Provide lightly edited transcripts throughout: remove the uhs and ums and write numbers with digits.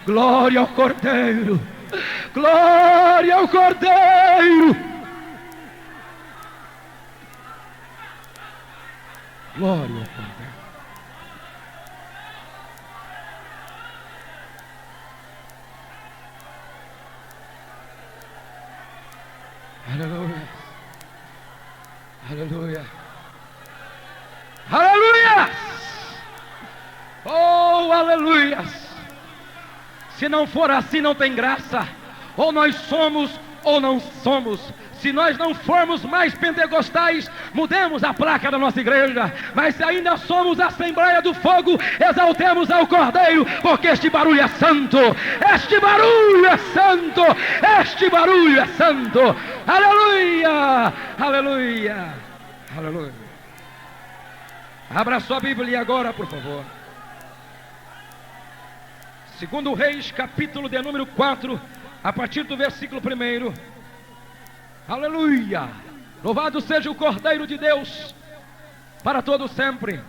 Glória ao Cordeiro. Glória ao Cordeiro. Glória ao Cordeiro. Aleluia. Aleluia. Aleluia. Oh, aleluia. Se não for assim, não tem graça. Ou nós somos ou não somos. Se nós não formos mais pentecostais, mudemos a placa da nossa igreja. Mas se ainda somos a Assembleia do Fogo, exaltemos ao Cordeiro, porque este barulho é santo. Este barulho é santo. Este barulho é santo. Aleluia. Aleluia. Aleluia. Abra sua Bíblia agora, por favor. Segundo Reis, capítulo de número 4, a partir do versículo 1. Aleluia! Louvado seja o Cordeiro de Deus, para todo sempre.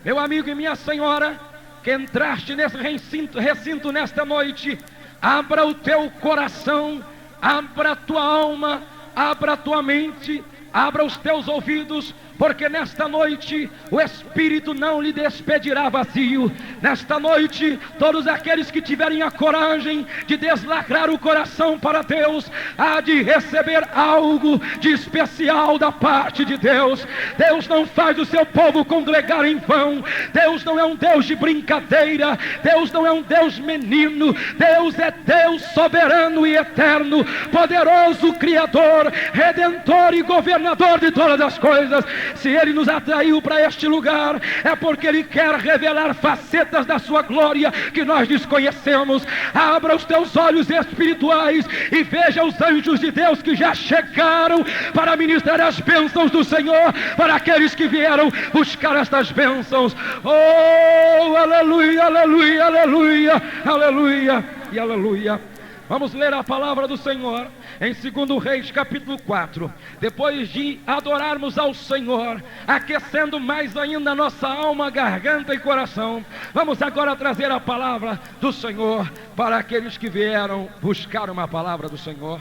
Meu amigo e minha senhora, que entraste nesse recinto nesta noite, abra o teu coração, abra a tua alma, abra a tua mente, abra os teus ouvidos, porque nesta noite o Espírito não lhe despedirá vazio. Nesta noite, todos aqueles que tiverem a coragem de deslacrar o coração para Deus, há de receber algo de especial da parte de Deus. Deus não faz o seu povo congregar em vão. Deus não é um Deus de brincadeira. Deus não é um Deus menino. Deus é Deus soberano e eterno, poderoso, Criador, Redentor e governador de todas as coisas. Se Ele nos atraiu para este lugar, é porque Ele quer revelar facetas da sua glória que nós desconhecemos. Abra os teus olhos espirituais e veja os anjos de Deus que já chegaram para ministrar as bênçãos do Senhor para aqueles que vieram buscar estas bênçãos. Oh, aleluia, aleluia, aleluia, aleluia e aleluia. Vamos ler a palavra do Senhor em 2 Reis, capítulo 4. Depois de adorarmos ao Senhor, aquecendo mais ainda nossa alma, garganta e coração, vamos agora trazer a palavra do Senhor para aqueles que vieram buscar uma palavra do Senhor.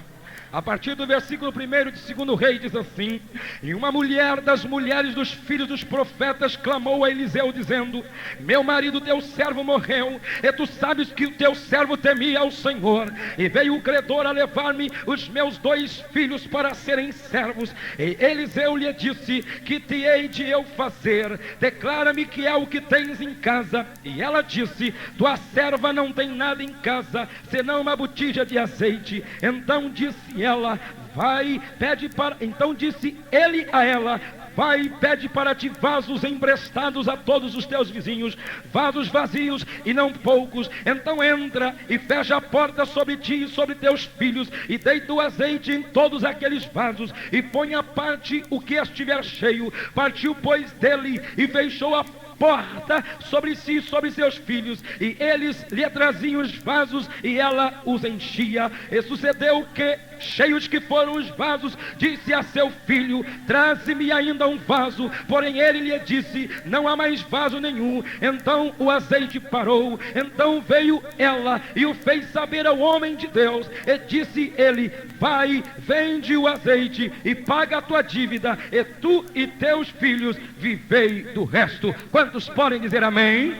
A partir do versículo 1 de 2 Reis diz assim: E uma mulher das mulheres dos filhos dos profetas clamou a Eliseu dizendo: Meu marido teu servo morreu, e tu sabes que o teu servo temia ao Senhor, e veio o credor a levar-me os meus 2 filhos para serem servos. E Eliseu lhe disse: Que te hei de eu fazer? Declara-me que é o que tens em casa. E ela disse: Tua serva não tem nada em casa, senão uma botija de azeite. Então disse ela: vai, pede para... Então disse ele a ela: vai, pede para ti vasos emprestados a todos os teus vizinhos, vasos vazios e não poucos. Então entra e fecha a porta sobre ti e sobre teus filhos, e deita o azeite em todos aqueles vasos, e põe à parte o que estiver cheio. Partiu, pois, dele e fechou a porta sobre si e sobre seus filhos, e eles lhe traziam os vasos e ela os enchia. E sucedeu que, cheios que foram os vasos, disse a seu filho: traze-me ainda um vaso. Porém ele lhe disse: não há mais vaso nenhum. Então o azeite parou. Então veio ela e o fez saber ao homem de Deus, e disse ele: vai, vende o azeite e paga a tua dívida, e tu e teus filhos vivei do resto. Quantos podem dizer amém?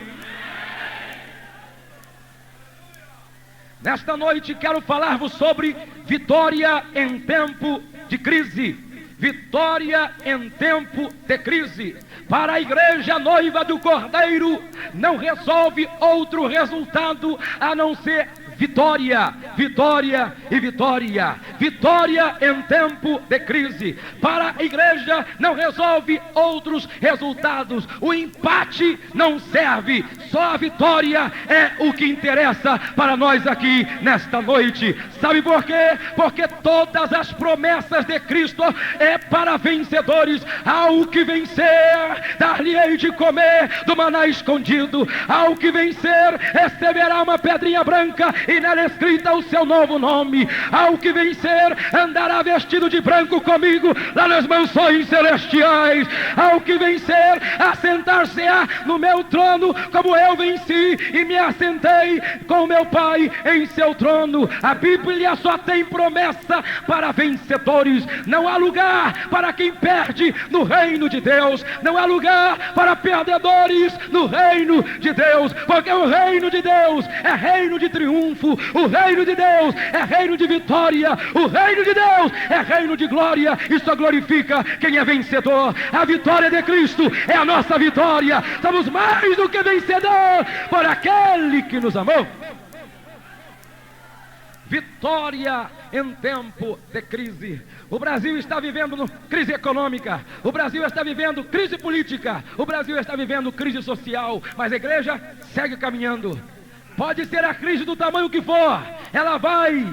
Nesta noite quero falar-vos sobre vitória em tempo de crise. Vitória em tempo de crise. Para a igreja noiva do Cordeiro, não resolve outro resultado a não ser vitória, vitória e vitória. Vitória em tempo de crise. Para a igreja não resolve outros resultados. O empate não serve. Só a vitória é o que interessa para nós aqui nesta noite. Sabe por quê? Porque todas as promessas de Cristo é para vencedores. Ao que vencer, dar-lhe-ei de comer do maná escondido. Ao que vencer, receberá uma pedrinha branca e nela escrita o seu novo nome. Ao que vencer, andará vestido de branco comigo lá nas mansões celestiais. Ao que vencer, assentar-se-á no meu trono, como eu venci e me assentei com meu Pai em seu trono. A Bíblia só tem promessa para vencedores. Não há lugar para quem perde no reino de Deus. Não há lugar para perdedores no reino de Deus, porque o reino de Deus é reino de triunfo, o reino de Deus é reino de vitória, o reino de Deus é reino de glória, e só glorifica quem é vencedor. A vitória de Cristo é a nossa vitória. Somos mais do que vencedor por aquele que nos amou. Vitória em tempo de crise. O Brasil está vivendo crise econômica, o Brasil está vivendo crise política, o Brasil está vivendo crise social, mas a igreja segue caminhando. Pode ser a crise do tamanho que for, ela vai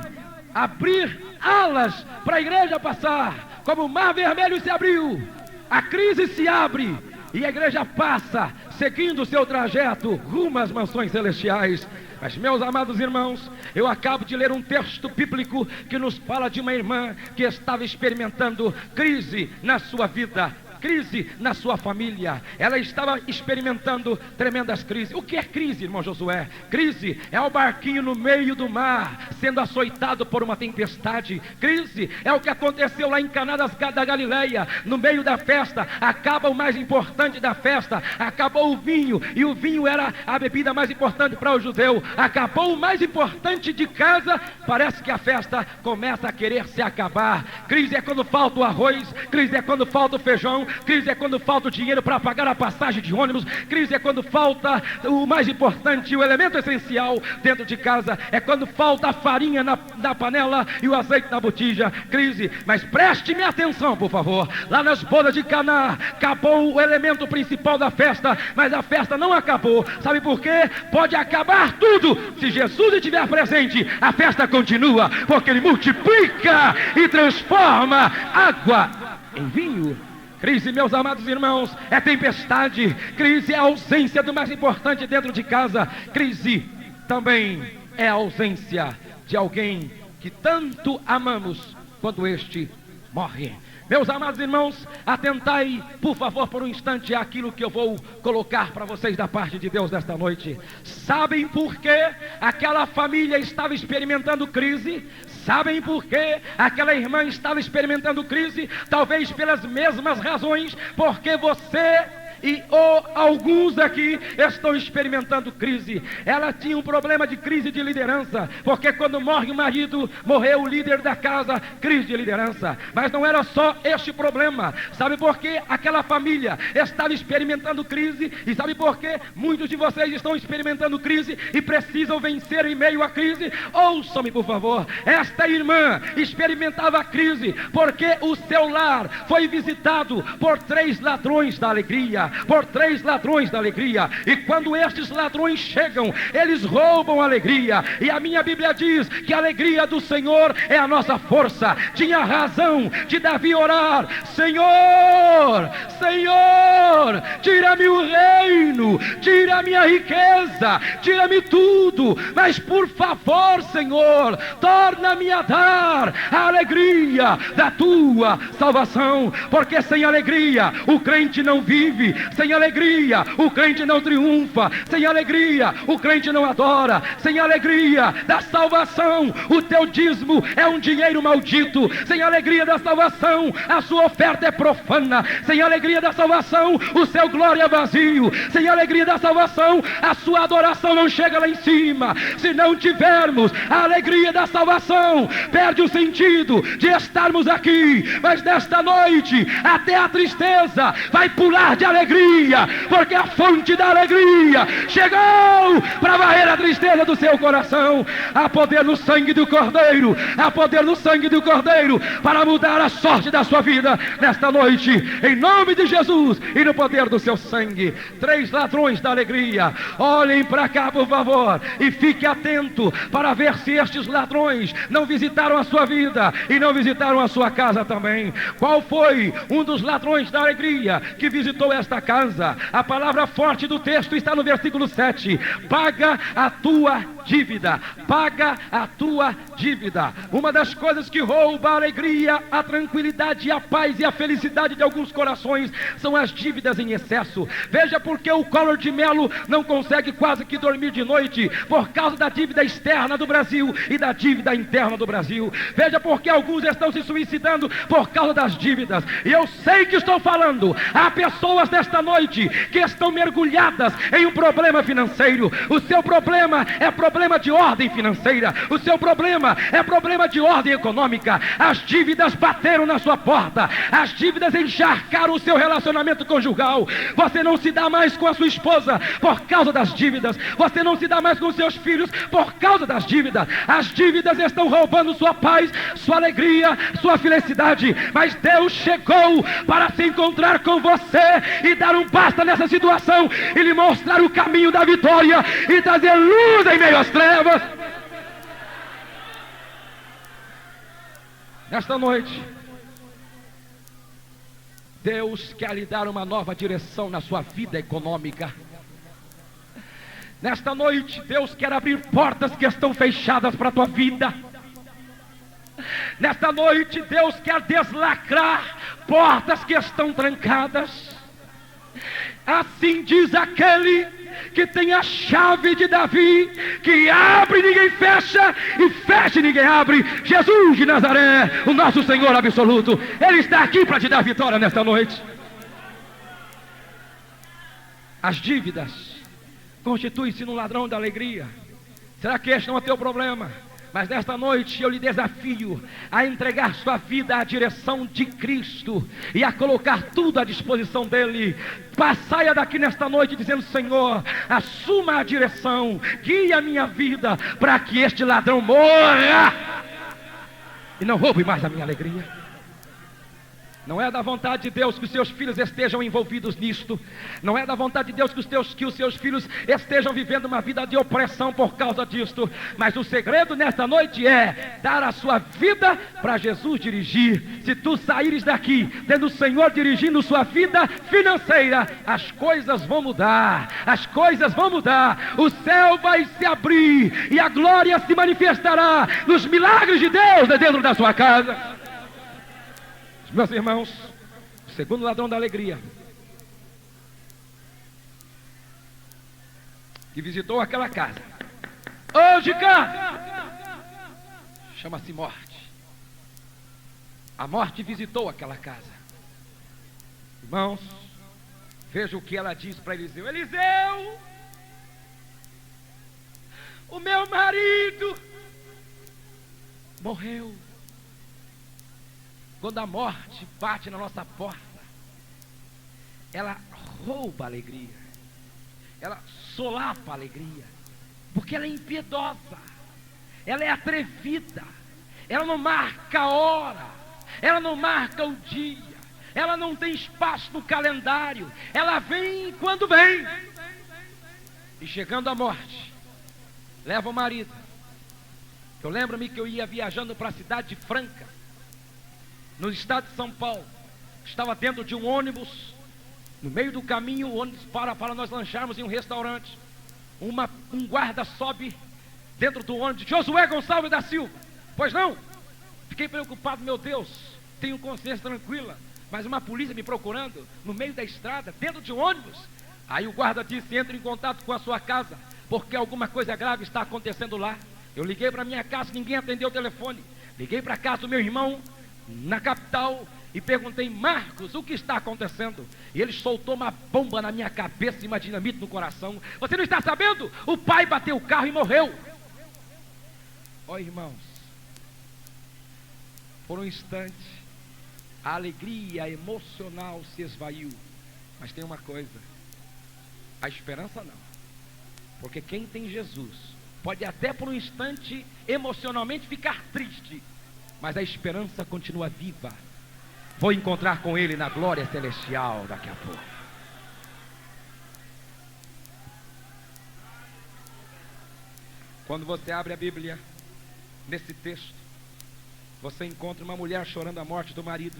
abrir alas para a igreja passar, como o mar vermelho se abriu. A crise se abre e a igreja passa, seguindo o seu trajeto rumo às mansões celestiais. Mas, meus amados irmãos, eu acabo de ler um texto bíblico que nos fala de uma irmã que estava experimentando crise na sua vida, crise na sua família. Ela estava experimentando tremendas crises. O que é crise, irmão Josué? Crise é o barquinho no meio do mar, sendo açoitado por uma tempestade. Crise é o que aconteceu lá em Caná da Galileia, no meio da festa. Acaba o mais importante da festa, acabou o vinho, e o vinho era a bebida mais importante para o judeu. Acabou o mais importante de casa, parece que a festa começa a querer se acabar. Crise é quando falta o arroz, crise é quando falta o feijão, crise é quando falta o dinheiro para pagar a passagem de ônibus, crise é quando falta o mais importante, o elemento essencial dentro de casa, é quando falta a farinha na panela e o azeite na botija. Crise. Mas preste-me atenção, por favor. Lá nas bodas de Caná, acabou o elemento principal da festa, mas a festa não acabou. Sabe por quê? Pode acabar tudo, se Jesus estiver presente, a festa continua, porque Ele multiplica e transforma água em vinho. Crise, meus amados irmãos, é tempestade. Crise é a ausência do mais importante dentro de casa. Crise também é a ausência de alguém que tanto amamos quando este morre. Meus amados irmãos, atentai, por favor, por um instante àquilo que eu vou colocar para vocês da parte de Deus nesta noite. Sabem por que aquela família estava experimentando crise? Sabem por que aquela irmã estava experimentando crise? Talvez pelas mesmas razões, porque você e alguns aqui estão experimentando crise. Ela tinha um problema de crise de liderança, porque quando morre o marido, morreu o líder da casa, crise de liderança. Mas não era só este problema. Sabe por que aquela família estava experimentando crise? E sabe por que muitos de vocês estão experimentando crise e precisam vencer em meio à crise? Ouçam-me, por favor. Esta irmã experimentava crise porque o seu lar foi visitado por 3 ladrões da alegria. Por 3 ladrões da alegria. E quando estes ladrões chegam, eles roubam a alegria. E a minha Bíblia diz que a alegria do Senhor é a nossa força. Tinha razão de Davi orar: Senhor, Senhor, tira-me o reino, tira-me a riqueza, tira-me tudo, mas por favor, Senhor, torna-me a dar a alegria da tua salvação, porque sem alegria o crente não vive. Sem alegria o crente não triunfa. Sem alegria o crente não adora. Sem alegria da salvação, o teu dízimo é um dinheiro maldito. Sem alegria da salvação, a sua oferta é profana. Sem alegria da salvação, o seu glória é vazio. Sem alegria da salvação, a sua adoração não chega lá em cima. Se não tivermos a alegria da salvação, perde o sentido de estarmos aqui. Mas nesta noite, até a tristeza vai pular de alegria, porque a fonte da alegria chegou para varrer a tristeza do seu coração. Há poder no sangue do Cordeiro, há poder no sangue do Cordeiro para mudar a sorte da sua vida nesta noite, em nome de Jesus e no poder do seu sangue. 3 ladrões da alegria. Olhem para cá, por favor, e fique atento para ver se estes ladrões não visitaram a sua vida e não visitaram a sua casa também. Qual foi um dos ladrões da alegria que visitou esta casa? A palavra forte do texto está no versículo 7. Paga a tua dívida. Paga a tua dívida. Uma das coisas que rouba a alegria, a tranquilidade, a paz e a felicidade de alguns corações são as dívidas em excesso. Veja porque o Collor de Mello não consegue quase que dormir de noite por causa da dívida externa do Brasil e da dívida interna do Brasil. Veja porque alguns estão se suicidando por causa das dívidas. E eu sei que estou falando. Há pessoas nesta noite que estão mergulhadas em um problema financeiro. O seu problema é problema de ordem financeira. O seu problema é problema de ordem econômica. As dívidas bateram na sua porta. As dívidas encharcaram o seu relacionamento conjugal. Você não se dá mais com a sua esposa por causa das dívidas. Você não se dá mais com seus filhos por causa das dívidas. As dívidas estão roubando sua paz, sua alegria, sua felicidade. Mas Deus chegou para se encontrar com você e dar um basta nessa situação e lhe mostrar o caminho da vitória e trazer luz em meio às trevas. Nesta noite, Deus quer lhe dar uma nova direção na sua vida econômica. Nesta noite, Deus quer abrir portas que estão fechadas para a tua vida. Nesta noite, Deus quer deslacrar portas que estão trancadas. Assim diz aquele que tem a chave de Davi, que abre e ninguém fecha, e fecha e ninguém abre. Jesus de Nazaré, o nosso Senhor absoluto. Ele está aqui para te dar vitória nesta noite. As dívidas constituem-se no ladrão da alegria. Será que este não é o teu problema? Mas nesta noite eu lhe desafio a entregar sua vida à direção de Cristo e a colocar tudo à disposição dele. Saia daqui nesta noite dizendo: Senhor, assuma a direção, guie a minha vida para que este ladrão morra e não roube mais a minha alegria. Não é da vontade de Deus que os seus filhos estejam envolvidos nisto. Não é da vontade de Deus que os seus filhos estejam vivendo uma vida de opressão por causa disto. Mas o segredo nesta noite é dar a sua vida para Jesus dirigir. Se tu saíres daqui tendo o Senhor dirigindo sua vida financeira, as coisas vão mudar. As coisas vão mudar. O céu vai se abrir e a glória se manifestará nos milagres de Deus dentro da sua casa. Meus irmãos, o segundo ladrão da alegria, que visitou aquela casa, hoje cá, chama-se morte. A morte visitou aquela casa. Irmãos, veja o que ela diz para Eliseu: Eliseu, o meu marido morreu. Quando a morte bate na nossa porta, ela rouba a alegria, ela solapa a alegria, porque ela é impiedosa, ela é atrevida, ela não marca a hora, ela não marca o dia, ela não tem espaço no calendário, ela vem quando vem. E chegando a morte, leva o marido. Eu lembro-me que eu ia viajando para a cidade de Franca, no estado de São Paulo. Estava dentro de um ônibus. No meio do caminho o ônibus para nós lancharmos em um restaurante. Um guarda sobe dentro do ônibus: Josué Gonçalves da Silva. Pois não? Fiquei preocupado, meu Deus, tenho consciência tranquila, mas uma polícia me procurando no meio da estrada, dentro de um ônibus. Aí o guarda disse: entre em contato com a sua casa, porque alguma coisa grave está acontecendo lá. Eu liguei para minha casa, ninguém atendeu o telefone. Liguei para a casa do meu irmão na capital e perguntei: Marcos, o que está acontecendo? E ele soltou uma bomba na minha cabeça e uma dinamite no coração. Você não está sabendo? O pai bateu o carro e morreu. Ó irmãos, por um instante a alegria emocional se esvaiu. Mas tem uma coisa: a esperança não. Porque quem tem Jesus pode até por um instante emocionalmente ficar triste, mas a esperança continua viva. Vou encontrar com Ele na glória celestial daqui a pouco. Quando você abre a Bíblia, nesse texto, você encontra uma mulher chorando a morte do marido.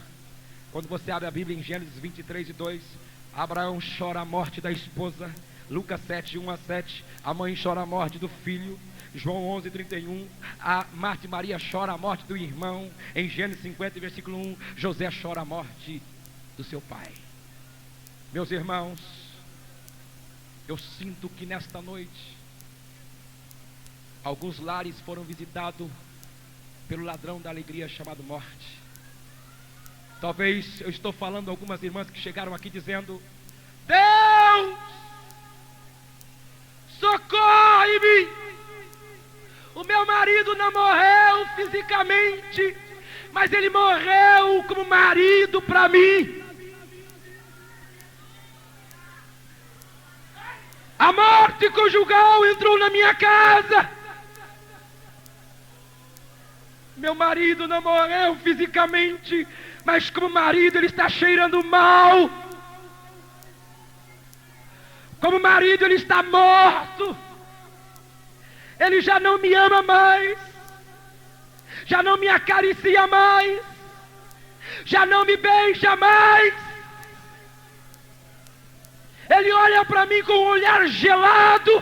Quando você abre a Bíblia em Gênesis 23:2, Abraão chora a morte da esposa. Lucas 7:1-7, a mãe chora a morte do filho. João 11:31, a Marta e Maria choram a morte do irmão. Em Gênesis 50, versículo 1, José chora a morte do seu pai. Meus irmãos, eu sinto que nesta noite alguns lares foram visitados pelo ladrão da alegria chamado morte. Talvez eu estou falando a algumas irmãs que chegaram aqui dizendo: Deus, socorre-me! O meu marido não morreu fisicamente, mas ele morreu como marido para mim. A morte conjugal entrou na minha casa. Meu marido não morreu fisicamente, mas como marido ele está cheirando mal. Como marido ele está morto. Ele já não me ama mais. Já não me acaricia mais. Já não me beija mais. Ele olha para mim com um olhar gelado.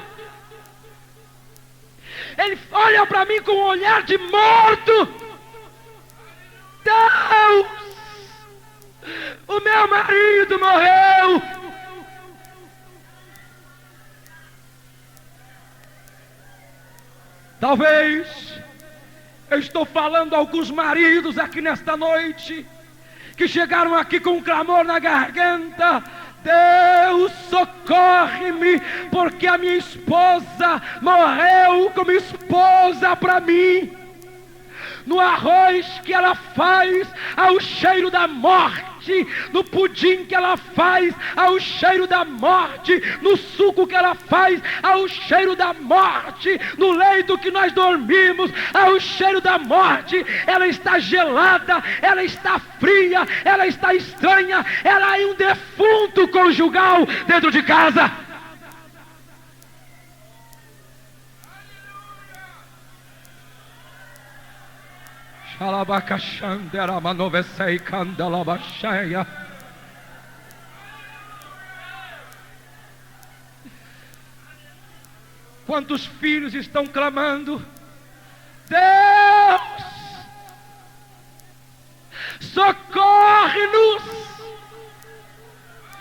Ele olha para mim com um olhar de morto. Deus, o meu marido morreu. Talvez eu estou falando a alguns maridos aqui nesta noite que chegaram aqui com um clamor na garganta: Deus, socorre-me, porque a minha esposa morreu como esposa para mim. No arroz que ela faz, ao cheiro da morte. No pudim que ela faz, ao cheiro da morte. No suco que ela faz, ao cheiro da morte. No leito que nós dormimos, ao cheiro da morte. Ela está gelada, ela está fria, ela está estranha. Ela é um defunto conjugal dentro de casa. Quantos filhos estão clamando: Deus, socorre-nos!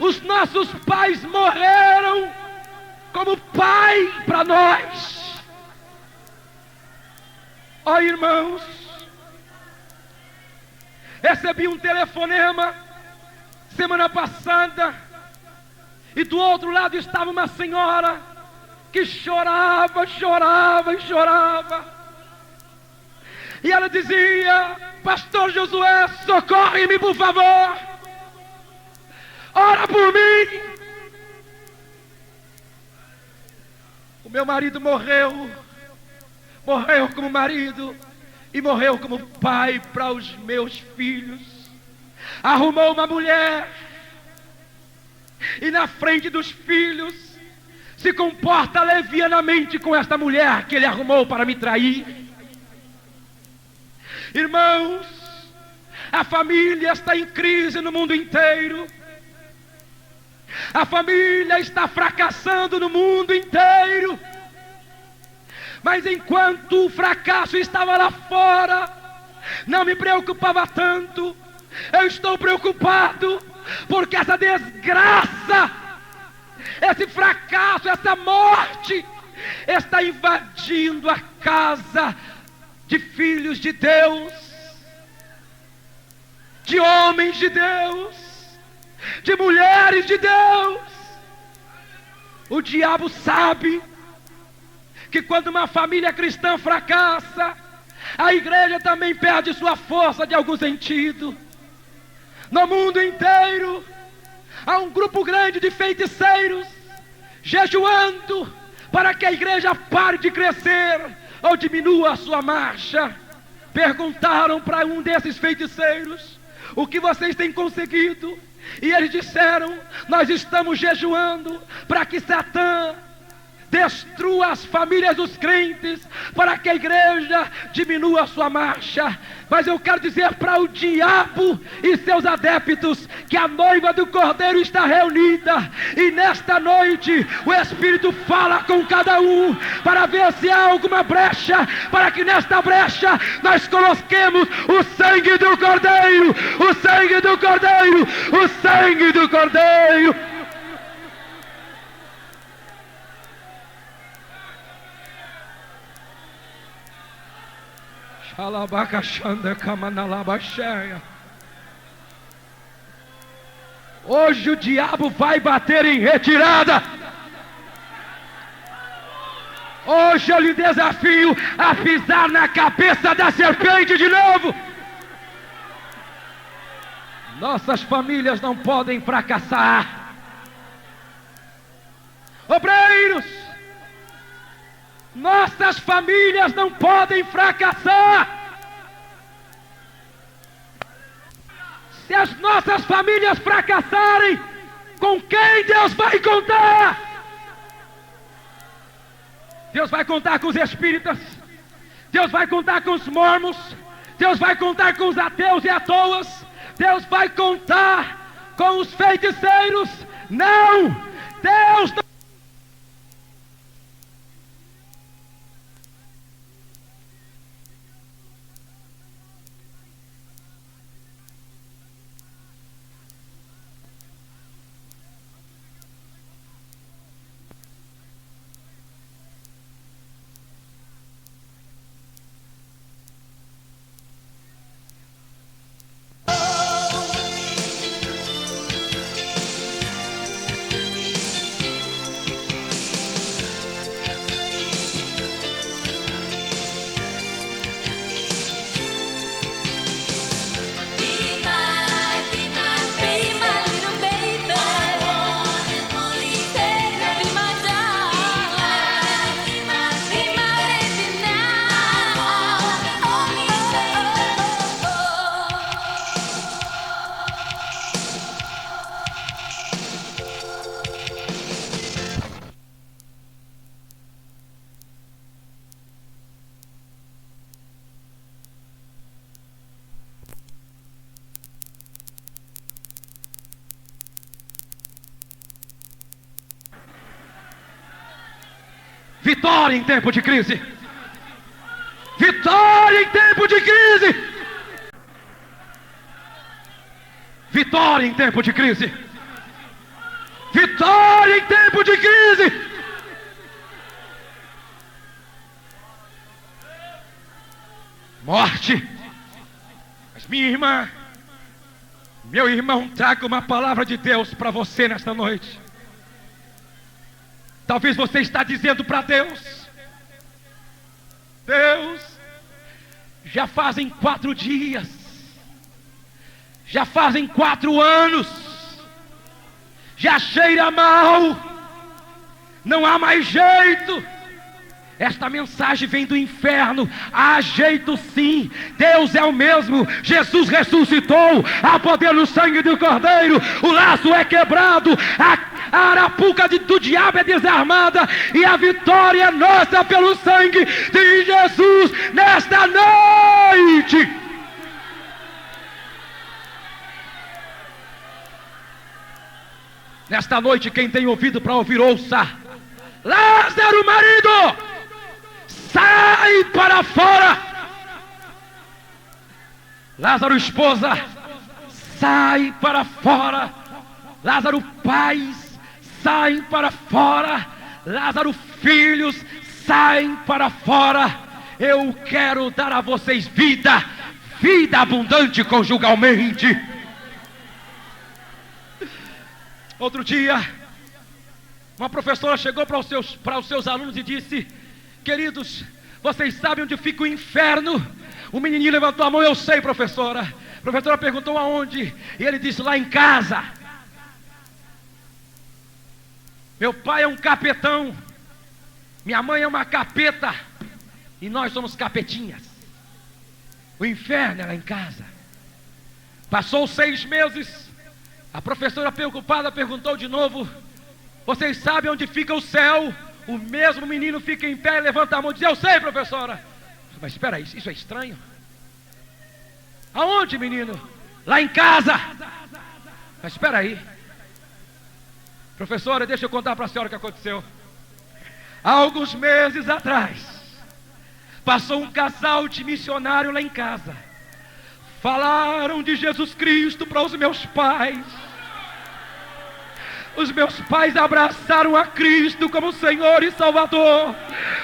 Os nossos pais morreram como pai para nós. Ó irmãos, recebi um telefonema semana passada, e do outro lado estava uma senhora que chorava, chorava e chorava. E ela dizia: Pastor Josué, socorre-me por favor, ora por mim. O meu marido morreu como marido e morreu como pai para os meus filhos. Arrumou uma mulher e na frente dos filhos se comporta levianamente com esta mulher que ele arrumou para me trair. Irmãos, a família está em crise no mundo inteiro. A família está fracassando no mundo inteiro. Mas enquanto o fracasso estava lá fora, não me preocupava tanto. Eu estou preocupado porque essa desgraça, esse fracasso, essa morte está invadindo a casa de filhos de Deus, de homens de Deus, de mulheres de Deus. O diabo sabe que quando uma família cristã fracassa, a igreja também perde sua força de algum sentido. No mundo inteiro há um grupo grande de feiticeiros jejuando para que a igreja pare de crescer ou diminua a sua marcha. Perguntaram para um desses feiticeiros: o que vocês têm conseguido? E eles disseram: nós estamos jejuando para que Satã destrua as famílias dos crentes, para que a igreja diminua a sua marcha. Mas eu quero dizer para o diabo e seus adeptos que a noiva do Cordeiro está reunida. E nesta noite o Espírito fala com cada um para ver se há alguma brecha, para que nesta brecha nós coloquemos o sangue do Cordeiro, o sangue do Cordeiro, o sangue do Cordeiro. Hoje o diabo vai bater em retirada. Hoje eu lhe desafio a pisar na cabeça da serpente de novo. Nossas famílias não podem fracassar. Obreiros, nossas famílias não podem fracassar. Se as nossas famílias fracassarem, com quem Deus vai contar? Deus vai contar com os espíritas, Deus vai contar com os mormons, Deus vai contar com os ateus e atoas, Deus vai contar com os feiticeiros. Não, Deus não. Vitória em tempo de crise. Vitória em tempo de crise. Vitória em tempo de crise. Vitória em tempo de crise. Morte. Mas minha irmã, meu irmão, traga uma palavra de Deus para você nesta noite. Talvez você está dizendo para Deus: Deus, já fazem 4 dias, já fazem 4 anos, já cheira mal, não há mais jeito. Esta mensagem vem do inferno. Há jeito sim, Deus é o mesmo, Jesus ressuscitou, há poder no sangue do Cordeiro, o laço é quebrado, a arapuca do diabo é desarmada, e a vitória é nossa pelo sangue de Jesus nesta noite. Nesta noite, quem tem ouvido para ouvir, ouça. Lázaro, marido, sai para fora. Lázaro, esposa, sai para fora. Lázaro, pais, saem para fora. Lázaro, filhos, saem para fora. Eu quero dar a vocês vida, vida abundante conjugalmente. Outro dia, uma professora chegou para os seus alunos e disse: queridos, vocês sabem onde fica o inferno? O menininho levantou a mão: eu sei, professora. A professora perguntou aonde, e ele disse: lá em casa. Meu pai é um capetão, minha mãe é uma capeta, e nós somos capetinhas. O inferno é lá em casa. Passou 6 meses, a professora preocupada perguntou de novo: vocês sabem onde fica o céu? O mesmo menino fica em pé e levanta a mão e diz: eu sei, professora. Mas espera aí, isso é estranho. Aonde, menino? Lá em casa. Mas espera aí. Professora, deixa eu contar para a senhora o que aconteceu. Há alguns meses atrás, passou um casal de missionário lá em casa. Falaram de Jesus Cristo para os meus pais. Os meus pais abraçaram a Cristo como Senhor e Salvador.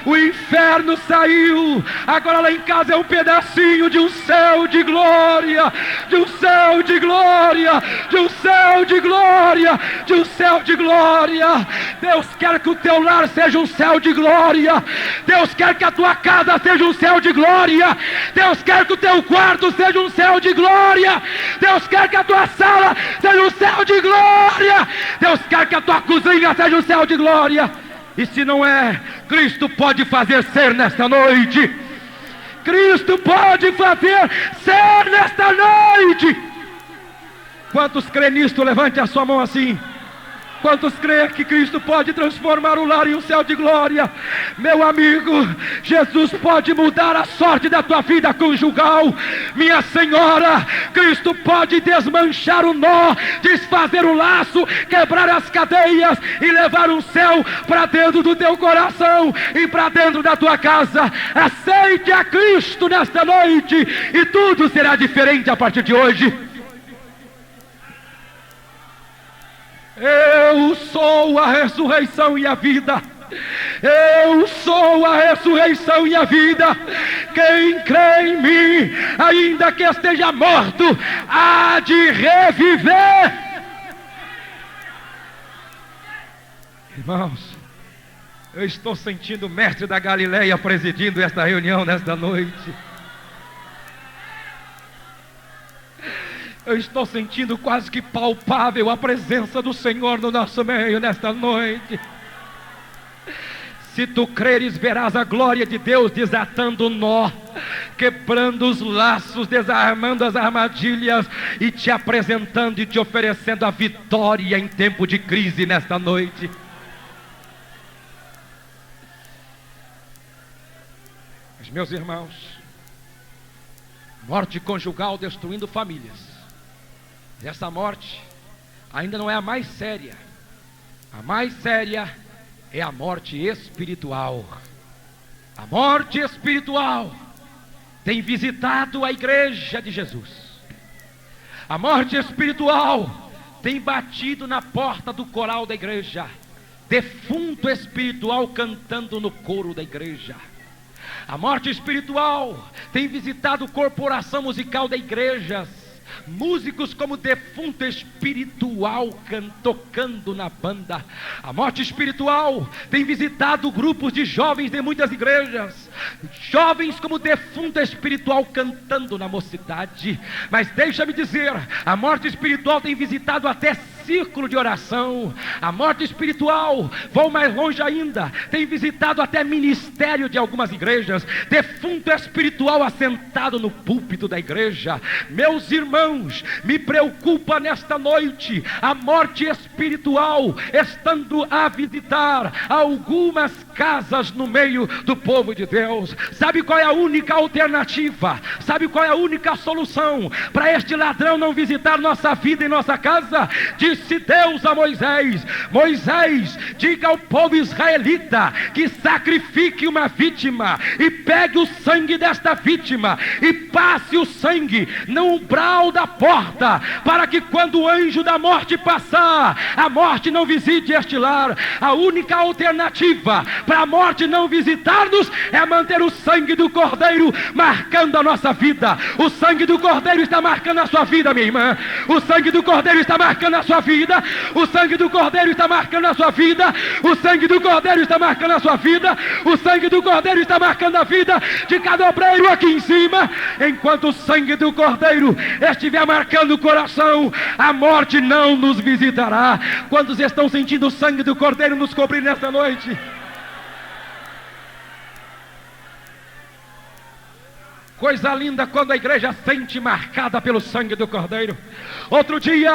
O inferno saiu. Agora lá em casa é um pedacinho de um céu de glória. De um céu de glória. De um céu de glória. De um céu de glória. Deus quer que o teu lar seja um céu de glória. Deus quer que a tua casa seja um céu de glória. Deus quer que o teu quarto seja um céu de glória. Deus quer que a tua sala seja um céu de glória. Deus quer que a tua cozinha seja um céu de glória. E se não é, Cristo pode fazer ser nesta noite. Cristo pode fazer ser nesta noite. Quantos crê nisto? Levante a sua mão assim. Quantos creem que Cristo pode transformar o lar em um céu de glória? Meu amigo, Jesus pode mudar a sorte da tua vida conjugal. Minha senhora, Cristo pode desmanchar o nó, desfazer o laço, quebrar as cadeias e levar um céu para dentro do teu coração e para dentro da tua casa. Aceite a Cristo nesta noite e tudo será diferente a partir de hoje. Eu sou a ressurreição e a vida. Eu sou a ressurreição e a vida. Quem crê em mim, ainda que esteja morto, há de reviver. Irmãos, eu estou sentindo o mestre da Galileia presidindo esta reunião nesta noite. Eu estou sentindo quase que palpável a presença do Senhor no nosso meio nesta noite. Se tu creres, verás a glória de Deus desatando o nó, quebrando os laços, desarmando as armadilhas e te apresentando e te oferecendo a vitória em tempo de crise nesta noite. Mas, meus irmãos, morte conjugal destruindo famílias. Essa morte ainda não é a mais séria. A mais séria é a morte espiritual. A morte espiritual tem visitado a igreja de Jesus. A morte espiritual tem batido na porta do coral da igreja. Defunto espiritual cantando no coro da igreja. A morte espiritual tem visitado a corporação musical da igreja. Músicos como defunto espiritual tocando na banda. A morte espiritual tem visitado grupos de jovens de muitas igrejas. Jovens como defunto espiritual cantando na mocidade. Mas deixa-me dizer, a morte espiritual tem visitado até círculo de oração. A morte espiritual, vou mais longe ainda, tem visitado até ministério de algumas igrejas. Defunto espiritual assentado no púlpito da igreja. Meus irmãos, me preocupa nesta noite a morte espiritual estando a visitar algumas casas no meio do povo de Deus. Sabe qual é a única alternativa? Sabe qual é a única solução para este ladrão não visitar nossa vida e nossa casa? Disse Deus a Moisés: Moisés, diga ao povo israelita que sacrifique uma vítima e pegue o sangue desta vítima e passe o sangue no umbral da porta, para que quando o anjo da morte passar, a morte não visite este lar. A única alternativa para a morte não visitar-nos é manter o sangue do Cordeiro marcando a nossa vida. O sangue do Cordeiro está marcando a sua vida, minha irmã. O sangue do Cordeiro está marcando a sua vida. O sangue do Cordeiro está marcando a sua vida. O sangue do Cordeiro está marcando a sua vida. O sangue do Cordeiro está marcando a vida de cada obreiro aqui em cima. Enquanto o sangue do Cordeiro estiver marcando o coração, a morte não nos visitará. Quantos estão sentindo o sangue do Cordeiro nos cobrir nesta noite? Coisa linda quando a igreja sente marcada pelo sangue do Cordeiro. Outro dia,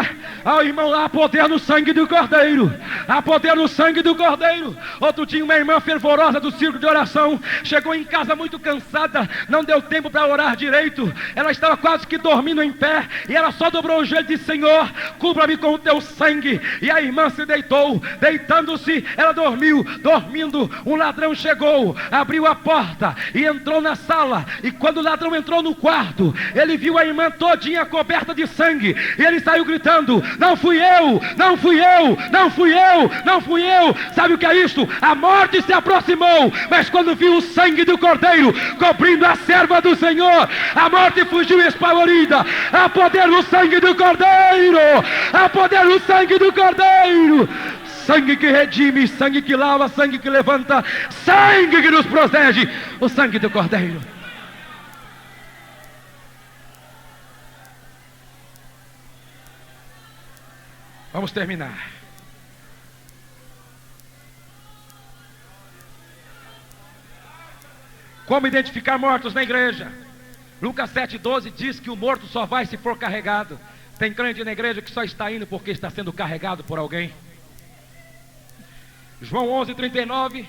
irmão, há poder no sangue do Cordeiro. Há poder no sangue do Cordeiro. Outro dia, uma irmã fervorosa do círculo de oração chegou em casa muito cansada, não deu tempo para orar direito. Ela estava quase que dormindo em pé, e ela só dobrou o joelho e disse: Senhor, cubra-me com o teu sangue. E a irmã se deitou. Deitando-se, ela dormiu. Dormindo, um ladrão chegou, abriu a porta e entrou na sala. E quando o ladrão entrou no quarto, ele viu a irmã todinha coberta de sangue, e ele saiu gritando: não fui eu, não fui eu, não fui eu, não fui eu. Sabe o que é isso? A morte se aproximou, mas quando viu o sangue do Cordeiro cobrindo a serva do Senhor, a morte fugiu espavorida. Há poder no sangue do Cordeiro, há poder no sangue do Cordeiro. Sangue que redime, sangue que lava, sangue que levanta, sangue que nos protege, o sangue do Cordeiro. Vamos terminar. Como identificar mortos na igreja? Lucas 7,12 diz que o morto só vai se for carregado. Tem crente na igreja que só está indo porque está sendo carregado por alguém. João 11,39,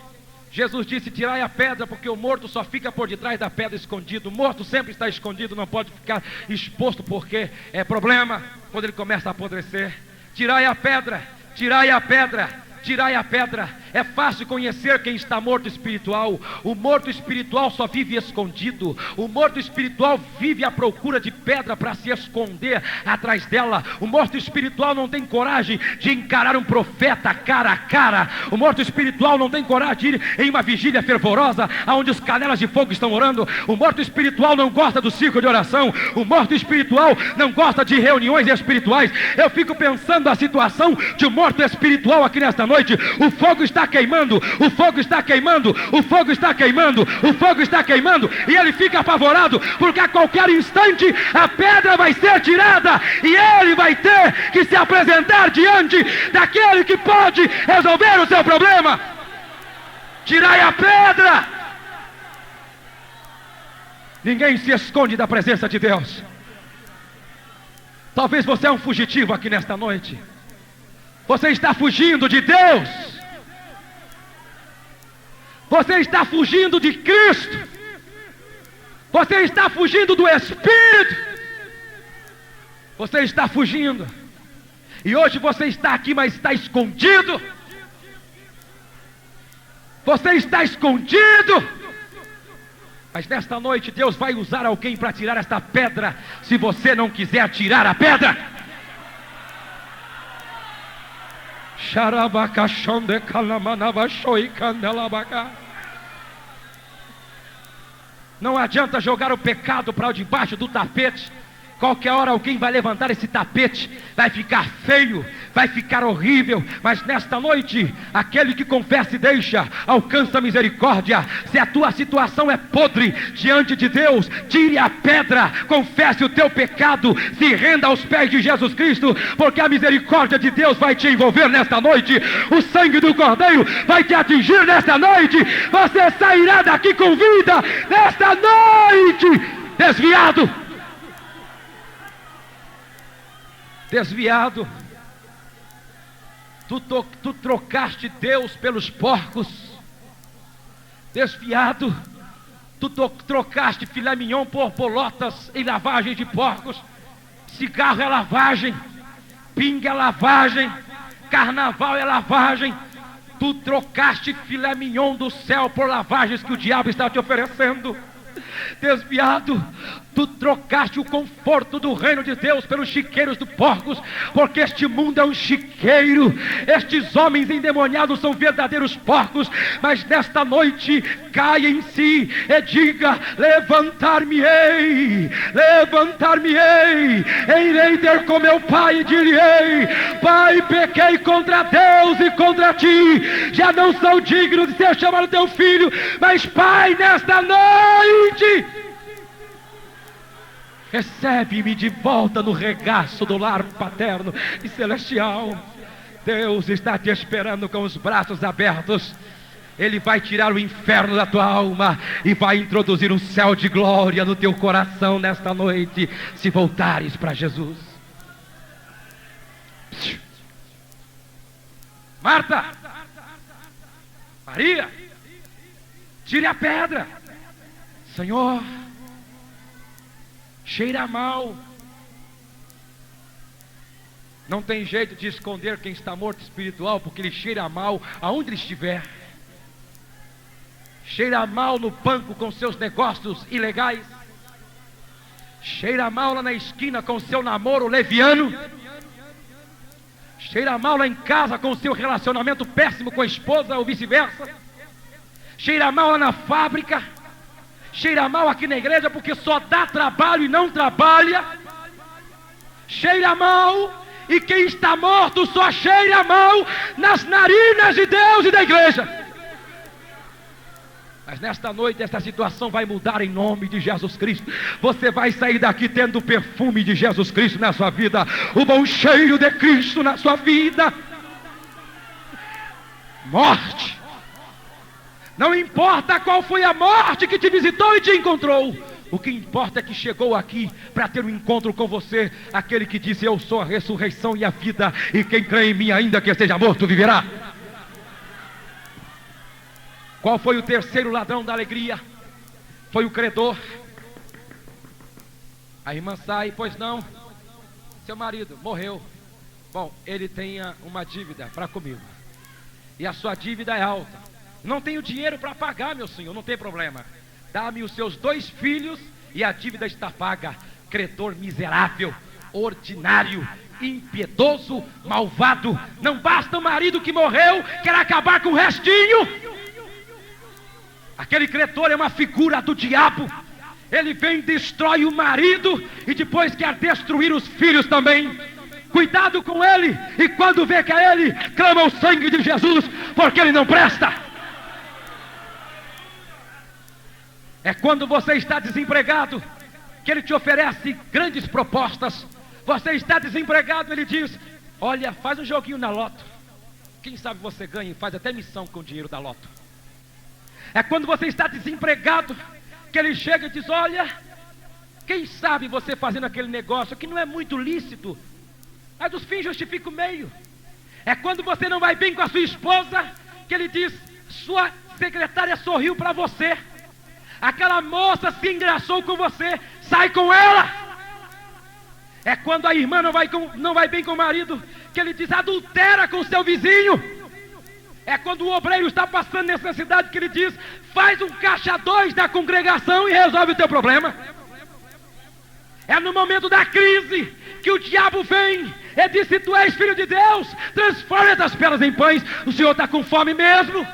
Jesus disse: tirai a pedra, porque o morto só fica por detrás da pedra escondido. O morto sempre está escondido, não pode ficar exposto, porque é problema quando ele começa a apodrecer. Tirai a pedra, tirai a pedra, tirai a pedra. É fácil conhecer quem está morto espiritual. O morto espiritual só vive escondido. O morto espiritual vive à procura de pedra para se esconder atrás dela. O morto espiritual não tem coragem de encarar um profeta cara a cara. O morto espiritual não tem coragem de ir em uma vigília fervorosa, onde os canelas de fogo estão orando. O morto espiritual não gosta do círculo de oração. O morto espiritual não gosta de reuniões espirituais. Eu fico pensando a situação de um morto espiritual aqui nesta noite. O fogo está queimando, o fogo está queimando, o fogo está queimando, o fogo está queimando, e ele fica apavorado, porque a qualquer instante a pedra vai ser tirada, e ele vai ter que se apresentar diante daquele que pode resolver o seu problema. Tirai a pedra. Ninguém se esconde da presença de Deus. Talvez você é um fugitivo aqui nesta noite. Você está fugindo de Deus. Você está fugindo de Cristo. Você está fugindo do Espírito. Você está fugindo. E hoje você está aqui, mas está escondido. Você está escondido. Mas nesta noite Deus vai usar alguém para tirar esta pedra, se você não quiser tirar a pedra. Não adianta jogar o pecado para debaixo do tapete. Qualquer hora alguém vai levantar esse tapete, vai ficar feio, vai ficar horrível. Mas nesta noite, aquele que confessa e deixa, alcança a misericórdia. Se a tua situação é podre diante de Deus, tire a pedra, confesse o teu pecado, se renda aos pés de Jesus Cristo, porque a misericórdia de Deus vai te envolver nesta noite. O sangue do Cordeiro vai te atingir nesta noite. Você sairá daqui com vida nesta noite. Desviado, desviado, tu trocaste Deus pelos porcos. Desviado, tu trocaste filé mignon por bolotas em lavagem de porcos. Cigarro é lavagem, pinga é lavagem, carnaval é lavagem. Tu trocaste filé mignon do céu por lavagens que o diabo está te oferecendo. Desviado, tu trocaste o conforto do reino de Deus pelos chiqueiros dos porcos, porque este mundo é um chiqueiro. Estes homens endemoniados são verdadeiros porcos. Mas nesta noite, caia em si e diga: levantar-me-ei, levantar-me-ei, irei ter com meu pai e direi: Pai, pequei contra Deus e contra ti, já não sou digno de ser chamado teu filho, mas Pai, nesta noite, recebe-me de volta no regaço do lar paterno e celestial. Deus está te esperando com os braços abertos. Ele vai tirar o inferno da tua alma e vai introduzir um céu de glória no teu coração nesta noite, se voltares para Jesus. Marta, Maria, tire a pedra. Senhor, cheira mal. Não tem jeito de esconder quem está morto espiritual, porque ele cheira mal aonde ele estiver. Cheira mal no banco com seus negócios ilegais. Cheira mal lá na esquina com seu namoro leviano. Cheira mal lá em casa com seu relacionamento péssimo com a esposa ou vice-versa. Cheira mal lá na fábrica. Cheira mal aqui na igreja porque só dá trabalho e não trabalha. Cheira mal, e quem está morto só cheira mal nas narinas de Deus e da igreja. Mas nesta noite essa situação vai mudar em nome de Jesus Cristo. Você vai sair daqui tendo o perfume de Jesus Cristo na sua vida, o bom cheiro de Cristo na sua vida. Morte, não importa qual foi a morte que te visitou e te encontrou, o que importa é que chegou aqui para ter um encontro com você, aquele que disse: eu sou a ressurreição e a vida, e quem crê em mim, ainda que esteja morto, viverá. Qual foi o terceiro ladrão da alegria? Foi o credor. A irmã sai: pois não, seu marido morreu. Bom, ele tem uma dívida para comigo, e a sua dívida é alta. Não tenho dinheiro para pagar, meu senhor. Não tem problema, dá-me os seus 2 filhos e a dívida está paga. Credor miserável, ordinário, impiedoso, malvado. Não basta o marido que morreu, quer acabar com o restinho. Aquele credor é uma figura do diabo. Ele vem, destrói o marido e depois quer destruir os filhos também. Cuidado com ele, e quando vê que é ele, clama o sangue de Jesus, porque ele não presta. É quando você está desempregado que ele te oferece grandes propostas. Você está desempregado, ele diz: olha, faz um joguinho na loto, quem sabe você ganha, e faz até missão com o dinheiro da loto. É quando você está desempregado que ele chega e diz: olha, quem sabe você fazendo aquele negócio que não é muito lícito, mas os fins justificam o meio. É quando você não vai bem com a sua esposa que ele diz: sua secretária sorriu para você, aquela moça se engraçou com você, sai com ela. É quando a irmã não vai bem com o marido que ele diz: adultera com seu vizinho. É quando o obreiro está passando necessidade que ele diz: faz um caixa 2 da congregação e resolve o teu problema. É no momento da crise que o diabo vem e diz: se tu és filho de Deus, transforma essas pedras em pães. O senhor está com fome mesmo?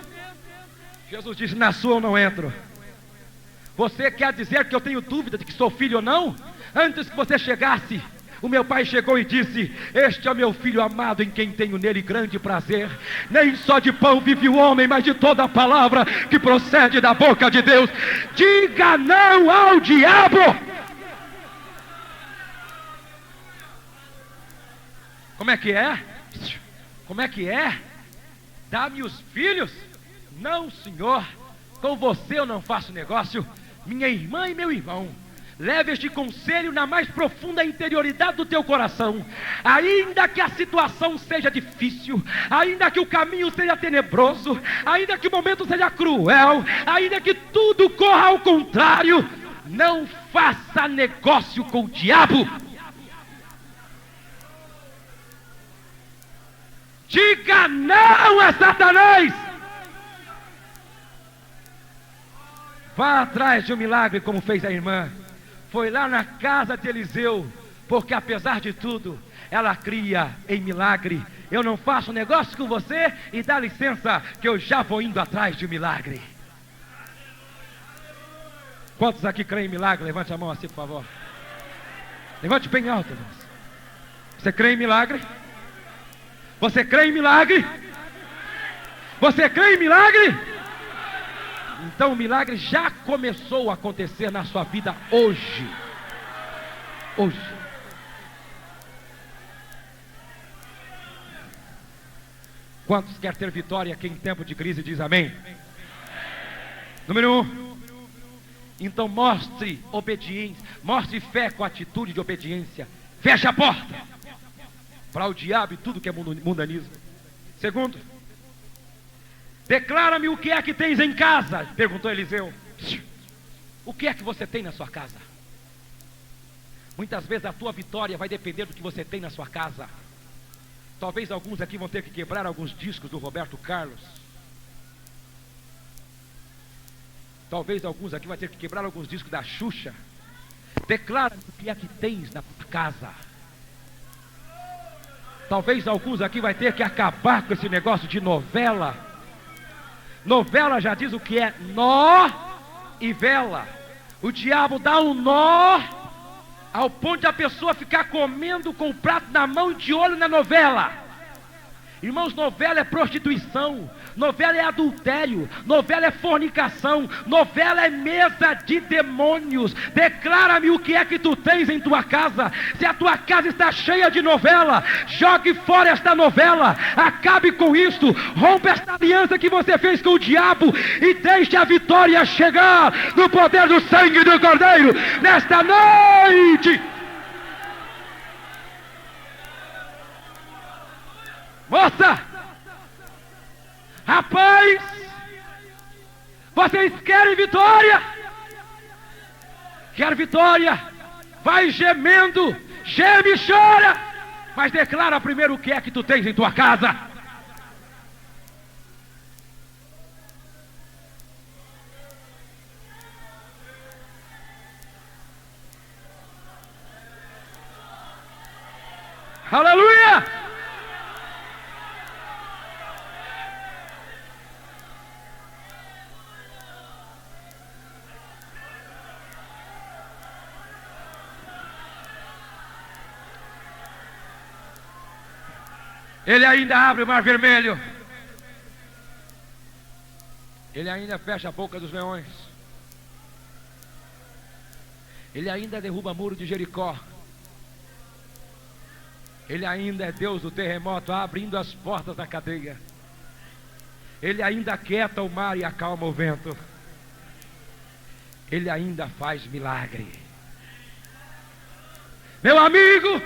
Jesus disse: na sua eu não entro. Você quer dizer que eu tenho dúvida de que sou filho ou não? Antes que você chegasse, o meu pai chegou e disse: este é o meu filho amado, em quem tenho nele grande prazer. Nem só de pão vive o homem, mas de toda a palavra que procede da boca de Deus. Diga não ao diabo. Como é que é? Como é que é? Dá-me os filhos? Não, senhor, com você eu não faço negócio. Minha irmã e meu irmão, leve este conselho na mais profunda interioridade do teu coração. Ainda que a situação seja difícil, ainda que o caminho seja tenebroso, ainda que o momento seja cruel, ainda que tudo corra ao contrário, não faça negócio com o diabo. Diga não a Satanás. Vá atrás de um milagre como fez a irmã. Foi lá na casa de Eliseu, porque apesar de tudo, ela cria em milagre. Eu não faço negócio com você, e dá licença que eu já vou indo atrás de um milagre. Quantos aqui creem em milagre? Levante a mão assim, por favor. Levante bem alto, irmãos. Você crê em milagre? Você crê em milagre? Você crê em milagre? Então o milagre já começou a acontecer na sua vida hoje. Hoje. Quantos quer ter vitória aqui em tempo de crise? Diz amém. Número 1. Então mostre obediência, mostre fé com atitude de obediência. Feche a porta para o diabo e tudo que é mundanismo. Segundo, declara-me o que é que tens em casa, perguntou Eliseu. O que é que você tem na sua casa? Muitas vezes a tua vitória vai depender do que você tem na sua casa. Talvez alguns aqui vão ter que quebrar alguns discos do Roberto Carlos. Talvez alguns aqui vão ter que quebrar alguns discos da Xuxa. Declara o que é que tens na tua casa. Talvez alguns aqui vai ter que acabar com esse negócio de novela. Novela já diz o que é nó e vela. O diabo dá um nó ao ponto de a pessoa ficar comendo com o prato na mão e de olho na novela. Irmãos, novela é prostituição, novela é adultério, novela é fornicação, novela é mesa de demônios. Declara-me o que é que tu tens em tua casa. Se a tua casa está cheia de novela, jogue fora esta novela, acabe com isto, rompa esta aliança que você fez com o diabo e deixe a vitória chegar no poder do sangue do Cordeiro nesta noite. Moça, rapaz, vocês querem vitória? Quer vitória? Vai gemendo, geme e chora, mas declara primeiro o que é que tu tens em tua casa. Aleluia! Ele ainda abre o mar vermelho. Ele ainda fecha a boca dos leões. Ele ainda derruba muro de Jericó. Ele ainda é Deus do terremoto, abrindo as portas da cadeia. Ele ainda aquieta o mar e acalma o vento. Ele ainda faz milagre. Meu amigo,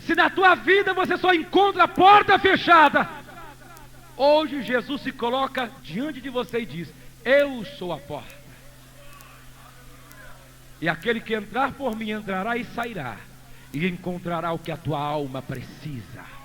se na tua vida você só encontra a porta fechada, hoje Jesus se coloca diante de você e diz: eu sou a porta. E aquele que entrar por mim entrará e sairá, e encontrará o que a tua alma precisa.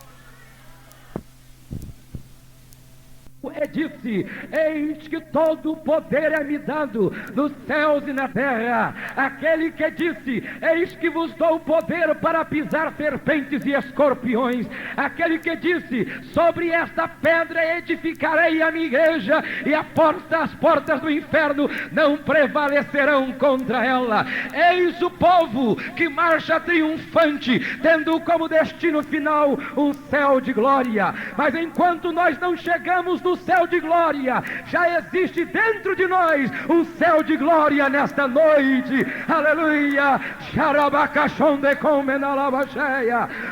Disse: eis que todo o poder é me dado nos céus e na terra. Aquele que disse: eis que vos dou o poder para pisar serpentes e escorpiões. Aquele que disse: sobre esta pedra edificarei a minha igreja, e as portas do inferno não prevalecerão contra ela. Eis o povo que marcha triunfante, tendo como destino final um céu de glória. Mas enquanto nós não chegamos no céu de glória, já existe dentro de nós um céu de glória nesta noite. Aleluia.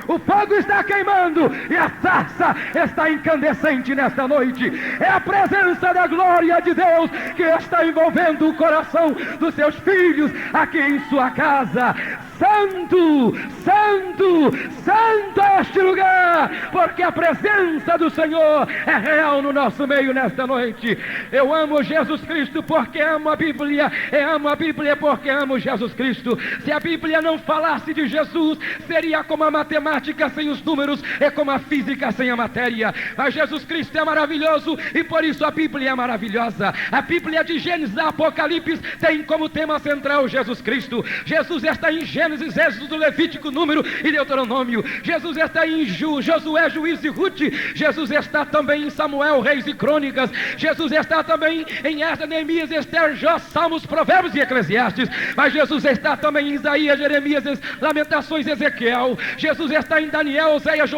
O fogo está queimando e a sarça está incandescente nesta noite. É a presença da glória de Deus que está envolvendo o coração dos seus filhos aqui em sua casa. Santo, santo, santo é este lugar, porque a presença do Senhor é real no nosso meio nesta noite. Eu amo Jesus Cristo porque amo a Bíblia, eu amo a Bíblia porque amo Jesus Cristo. Se a Bíblia não falasse de Jesus, seria como a matemática sem os números, é como a física sem a matéria. Mas Jesus Cristo é maravilhoso e por isso a Bíblia é maravilhosa. A Bíblia de Gênesis a Apocalipse tem como tema central Jesus Cristo. Jesus está em Gênesis, Êxodo, Levítico, Número e Deuteronômio. Jesus está em Josué, Juízes e Ruth. Jesus está também em Samuel, Reis e Crônicas. Jesus está também em Esdras, Neemias, Esther, Jó, Salmos, Provérbios e Eclesiastes. Mas Jesus está também em Isaías, Jeremias, Lamentações, Ezequiel. Jesus está em Daniel, Oséias,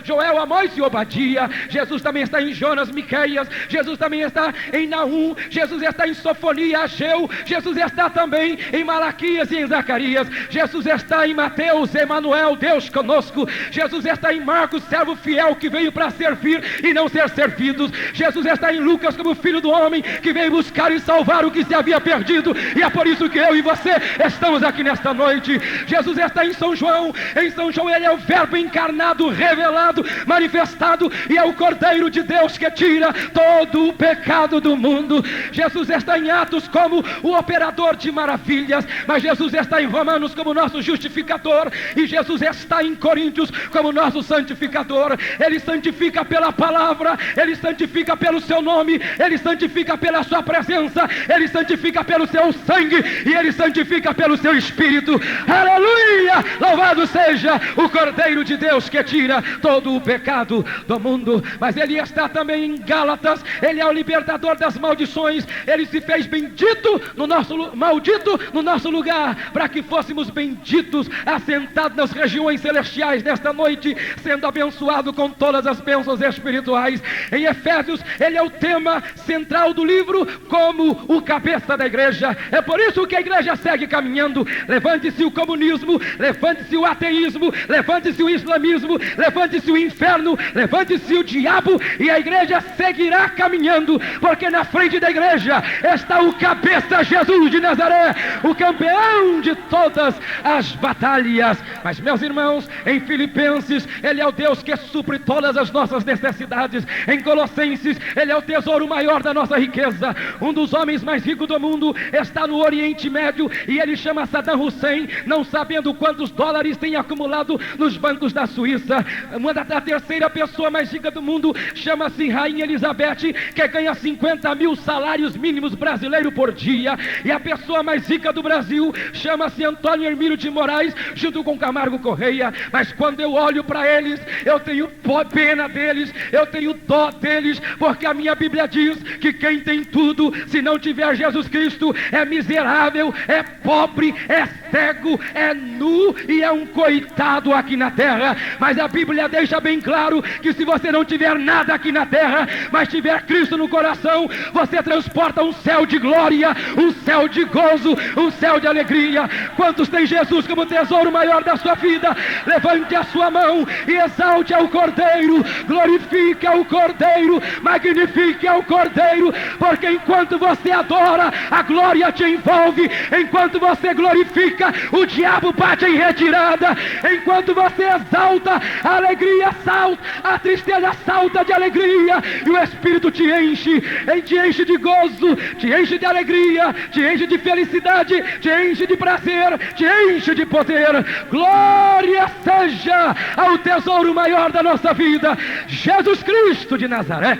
Joel, Amós e Obadia. Jesus também está em Jonas, Miqueias. Jesus também está em Naum. Jesus está em Sofonia, Ageu. Jesus está também em Malaquias e em Zacarias. Jesus está em Mateus, Emanuel, Deus conosco. Jesus está em Marcos, servo fiel que veio para servir e não ser servido. Jesus está em Lucas como Filho do Homem, que veio buscar e salvar o que se havia perdido, e é por isso que eu e você estamos aqui nesta noite. Jesus está em São João ele é o Verbo encarnado, revelado, manifestado, e é o Cordeiro de Deus que tira todo o pecado do mundo. Jesus está em Atos como o operador de maravilhas, mas Jesus está em Romanos como nosso justificador, e Jesus está em Coríntios como nosso santificador. Ele santifica pela palavra, ele santifica pelo seu nome, ele santifica pela sua presença, ele santifica pelo seu sangue, e ele santifica pelo seu Espírito. Aleluia! Louvado seja o Cordeiro de Deus que tira todo o pecado do mundo. Mas ele está também em Gálatas, ele é o libertador das maldições, ele se fez bendito no nosso, maldito no nosso lugar, para que fôssemos benditos, assentados nas regiões celestiais nesta noite, sendo abençoado com todas as bênçãos espirituais. Em Efésios, ele é o tema central do livro, como o cabeça da igreja. É por isso que a igreja segue caminhando. Levante-se o comunismo, levante-se o ateísmo, levante-se o islamismo, levante-se o inferno, levante-se o diabo, e a igreja seguirá caminhando, porque na frente da igreja está o cabeça Jesus de Nazaré, o campeão de todas as batalhas. Mas, meus irmãos, em Filipenses, ele é o Deus que supre todas as nossas necessidades. Em Colossenses, ele é o tesouro maior da nossa riqueza. Um dos homens mais ricos do mundo está no Oriente Médio, e ele chama Saddam Hussein, não sabendo quantos dólares tem acumulado nos bancos da Suíça. A terceira pessoa mais rica do mundo chama-se Rainha Elizabeth, que ganha 50 mil salários mínimos brasileiros por dia. E a pessoa mais rica do Brasil chama-se Antônio Hermílio de Moraes, junto com Camargo Correia. Mas quando eu olho para eles, eu tenho pena deles, eu tenho dó deles, porque a minha Bíblia diz que quem tem tudo, se não tiver Jesus Cristo, é miserável, é pobre, é cego, é nu e é um coitado aqui na terra. Mas a Bíblia deixa bem claro que se você não tiver nada aqui na terra, mas tiver Cristo no coração, você transporta um céu de glória, um céu de gozo, um céu de alegria. Quantos tem Jesus como tesouro maior da sua vida? Levante a sua mão e exalte ao Cordeiro, glorifique ao Cordeiro, magnifique ao Cordeiro, porque enquanto você adora, a glória te envolve. Enquanto você glorifica, o diabo bate em retirada. Enquanto você exalta, a alegria salta, a tristeza salta de alegria, e o Espírito te enche de gozo, te enche de alegria, te enche de felicidade, te enche de prazer, te enche de poder. Glória seja ao tesouro maior da nossa vida, Jesus Cristo de Nazaré.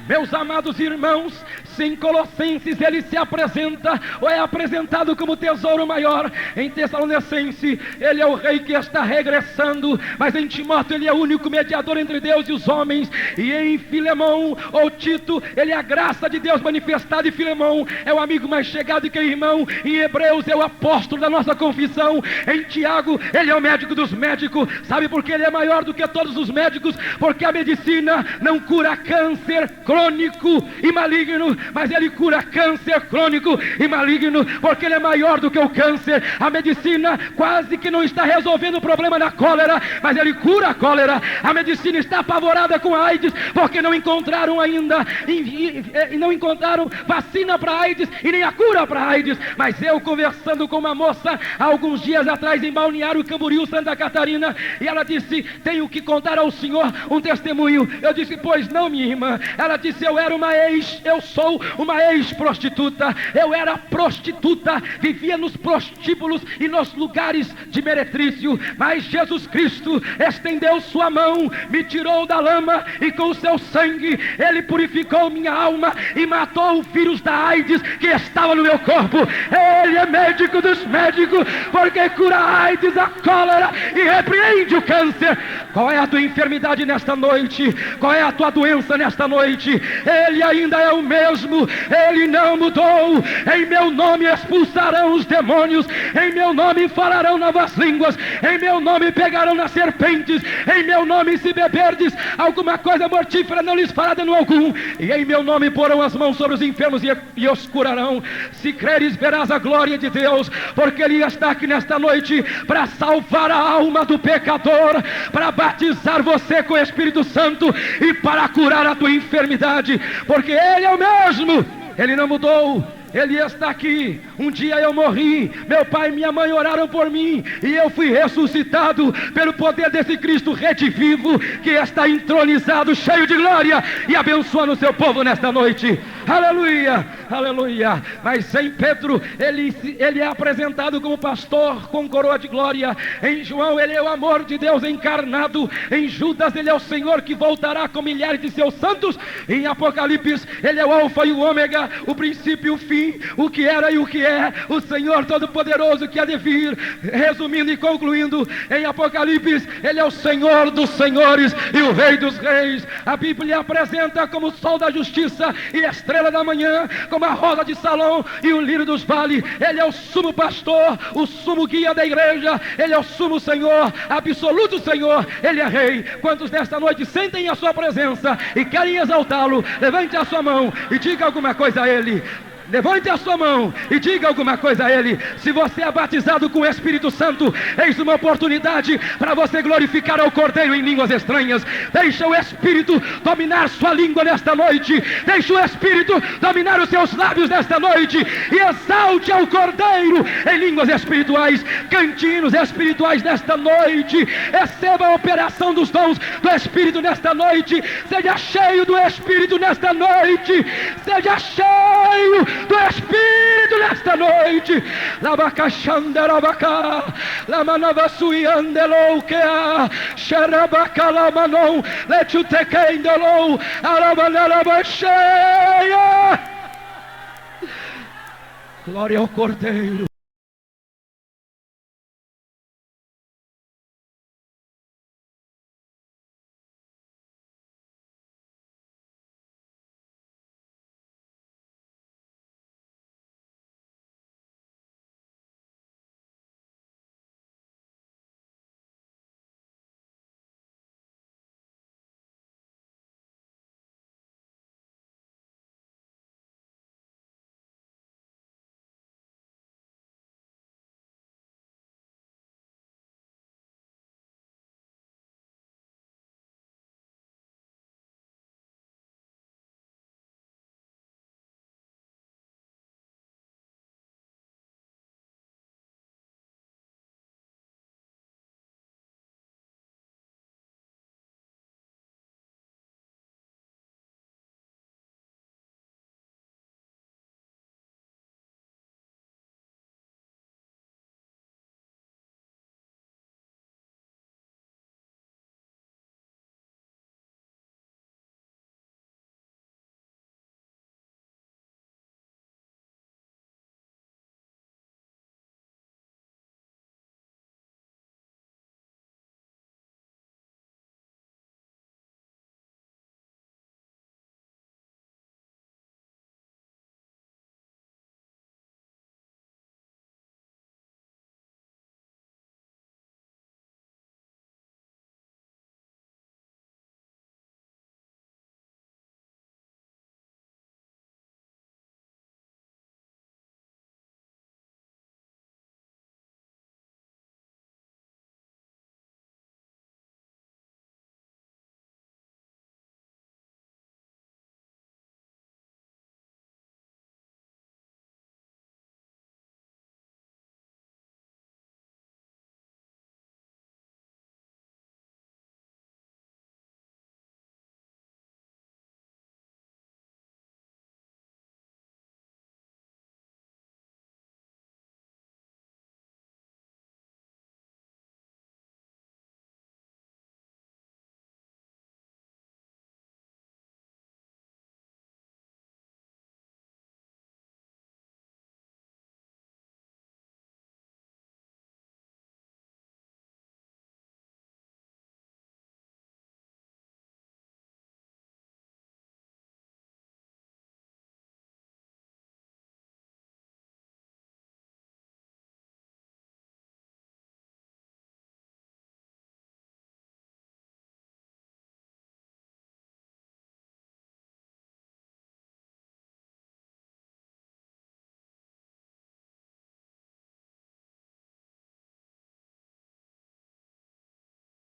Meus amados irmãos, se em Colossenses ele se apresenta, ou é apresentado como tesouro maior, em Tessalonicenses ele é o rei que está regressando, mas em Timóteo ele é o único mediador entre Deus e os homens, e em Filemão ou Tito ele é a graça de Deus manifestada, e Filemão é o amigo mais chegado que é irmão. Em Hebreus é o apóstolo da nossa confissão. Em Tiago ele é o médico dos médicos. Sabe por que ele é maior do que todos os médicos? Porque a medicina não cura câncer crônico e maligno, mas ele cura câncer crônico e maligno, porque ele é maior do que o câncer. A medicina quase que não está resolvendo o problema da cólera, mas ele cura a cólera. A medicina está apavorada com a AIDS, porque não encontraram ainda, e não encontraram vacina para a AIDS, e nem a cura para a AIDS. Mas eu, conversando com uma moça há alguns dias atrás em Balneário Camboriú, Santa Catarina, e ela disse: tenho que contar ao senhor um testemunho. Eu disse: pois não, minha irmã. Ela disse: eu sou uma ex-prostituta. Eu era prostituta, vivia nos prostíbulos e nos lugares de meretrício, mas Jesus Cristo estendeu sua mão, me tirou da lama, e com o seu sangue ele purificou minha alma e matou o vírus da AIDS que estava no meu corpo. Ele é médico dos médicos, porque cura a AIDS, a cólera, e repreende o câncer. Qual é a tua enfermidade nesta noite? Qual é a tua doença nesta noite? noite, Ele ainda é o mesmo, Ele não mudou. Em meu nome expulsarão os demônios, em meu nome falarão novas línguas, em meu nome pegarão nas serpentes, em meu nome se beberdes alguma coisa mortífera não lhes fará dano algum, e em meu nome porão as mãos sobre os enfermos e os curarão. Se creres verás a glória de Deus, porque Ele está aqui nesta noite para salvar a alma do pecador, para batizar você com o Espírito Santo e para curar a tua enfermidade, porque Ele é o mesmo, Ele não mudou. Ele está aqui. Um dia eu morri, meu pai e minha mãe oraram por mim, e eu fui ressuscitado pelo poder desse Cristo redivivo, que está entronizado, cheio de glória, e abençoando o seu povo nesta noite. Aleluia, aleluia. Mas em Pedro, ele é apresentado como pastor com coroa de glória. Em João, ele é o amor de Deus encarnado. Em Judas, ele é o Senhor que voltará com milhares de seus santos. Em Apocalipse, ele é o alfa e o ômega, o princípio e o fim, o que era e o que é, o Senhor Todo-Poderoso que há de vir. Resumindo e concluindo, em Apocalipse, Ele é o Senhor dos senhores e o Rei dos reis. A Bíblia apresenta como o sol da justiça e estrela da manhã, como a rosa de Salom e o lírio dos vales. Ele é o sumo pastor, o sumo guia da igreja, Ele é o sumo Senhor, absoluto Senhor, Ele é Rei. Quantos nesta noite sentem a sua presença e querem exaltá-lo, levante a sua mão e diga alguma coisa a Ele. Levante a sua mão e diga alguma coisa a Ele. Se você é batizado com o Espírito Santo, eis uma oportunidade para você glorificar ao Cordeiro em línguas estranhas. Deixa o Espírito dominar sua língua nesta noite. Deixa o Espírito dominar os seus lábios nesta noite. E exalte ao Cordeiro em línguas espirituais, cantinos espirituais nesta noite. Receba a operação dos dons do Espírito nesta noite. Seja cheio do Espírito nesta noite. Seja cheio do Espírito nesta noite. Labacachandarabacá, Lamanavasuiandelouquea, Xerabacalamanon, Letutequendelou, Arabanarabacheia. Glória ao Cordeiro.